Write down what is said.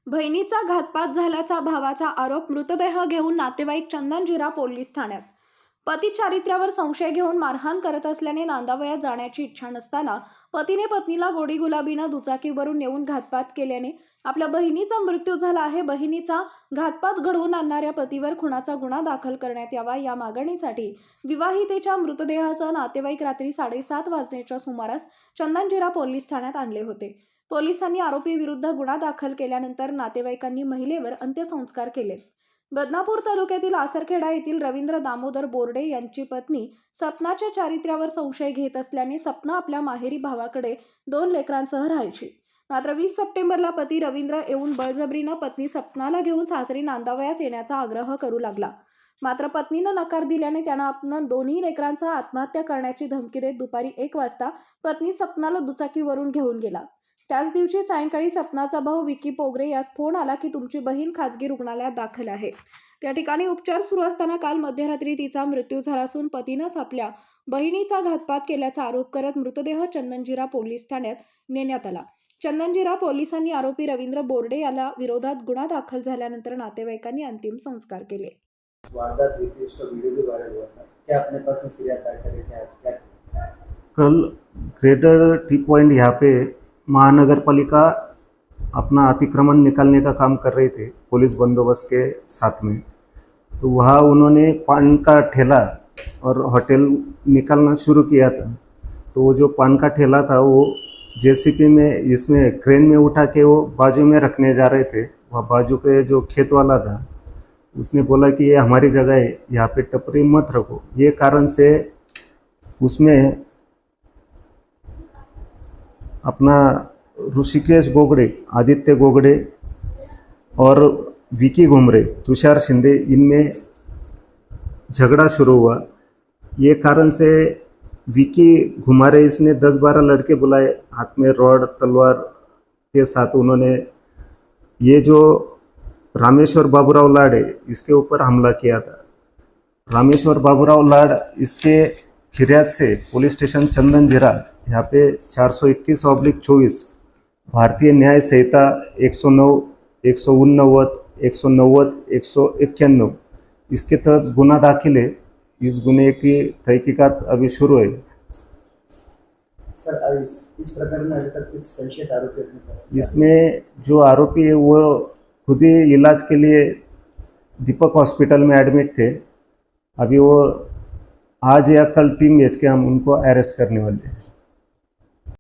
बहिणीचा घातपात झाल्याचा भावाचा आरोप, मृतदेह घेऊन नातेवाईक चंदनजीरा पोलीस ठाण्यात. पती चारित्र्यावर संशय घेऊन मारहाण करत असल्याने नांदावयात जाण्याची इच्छा नसताना पतीने पत्नीला गोडी गुलाबीनं दुचाकीवरून नेऊन घातपात केल्याने आपल्या बहिणीचा मृत्यू झाला आहे. बहिणीचा घातपात घडवून आणणाऱ्या पतीवर खुनाचा गुन्हा दाखल करण्यात यावा या मागणीसाठी विवाहितेच्या मृतदेहासह नातेवाईक रात्री 7:30 वाजण्याच्या सुमारास चंदनजीरा पोलीस ठाण्यात आणले होते. पोलिसांनी आरोपी विरुद्ध गुन्हा दाखल केल्यानंतर नातेवाईकांनी महिलेवर अंत्यसंस्कार केले. बदनापूर तालुक्यातील आसरखेडा येथील रवींद्र दामोदर बोर्डे यांची पत्नी सपनाच्या चारित्र्यावर संशय घेत असल्याने सपना आपल्या माहेरी भावाकडे 2 लेकरांसह राहायची. मात्र 20 सप्टेंबरला पती रवींद्र येऊन बळजबरीनं पत्नी सपनाला घेऊन सासरी नांदावयास येण्याचा आग्रह करू लागला. मात्र पत्नीनं नकार दिल्याने त्यानं आपण दोन्ही लेकरांसह आत्महत्या करण्याची धमकी देत दुपारी 1 वाजता पत्नी सपनाला दुचाकीवरून घेऊन गेला. त्याच दिवशी सायंकाळी सपनाचा भाऊ विकी पोगरे यास फोन आला की तुमची बहीण खाजगी रुग्णालयात दाखल आहे. त्या ठिकाणी उपचार सुरू असताना काल मध्यरात्री तिचा मृत्यू झाला असून पतीनंच आपल्या बहिणीचा घातपात केल्याचा आरोप करत मृतदेह चंदनजीरा पोलीस ठाण्यात नेण्यात आला. चंदनजीरा पोलिसांनी आरोपी रवींद्र बोर्डे याला विरोधात गुन्हा दाखल झाल्यानंतर नातेवाईकांनी अंतिम संस्कार केले. वारदात हुई थी, उसका वीडियो भी वायरल हुआ था। क्या अपने पास में फिर आता करे क्या? कल ग्रेटर टी पॉइंट यहाँ पे महानगर पालिका अपना अतिक्रमण निकालने का काम कर रहे थे पुलिस बंदोबस्त के साथ में। तो वहाँ उन्होंने पान का ठेला और होटल निकालना शुरू किया था। तो वो जो पान का ठेला था वो जेसीपी में इसमें क्रेन में उठा के वो बाजू में रखने जा रहे थे। वह बाजू पे जो खेत वाला था उसने बोला कि ये हमारी जगह है, यहाँ पे टपरी मत रखो। ये कारण से उसमें अपना ऋषिकेश गोगड़े, आदित्य गोगड़े और विकी घुमरे, तुषार शिंदे, इनमें झगड़ा शुरू हुआ। ये कारण से विकी घुमारे इसने 10-12 लड़के बुलाए, हाथ में रॉड तलवार के साथ उन्होंने ये जो रामेश्वर बाबूराव लाड है इसके ऊपर हमला किया था। रामेश्वर बाबूराव लाड इसके फिरियाद से पुलिस स्टेशन चंदनजीरा यहाँ पे 421/24 भारतीय न्याय संहिता 109, 189, 190, 191 इसके तहत गुना दाखिल है। इस गुने की तहकीकात अभी शुरू है। सर, इस प्रकरण में अभी तक कुछ संशयित आरोपी अपने पास? इसमें जो आरोपी है वो खुद ही इलाज के लिए दीपक हॉस्पिटल में एडमिट थे। अभी वो आज या कल टीम भेज के हम उनको अरेस्ट करने वाले हैं।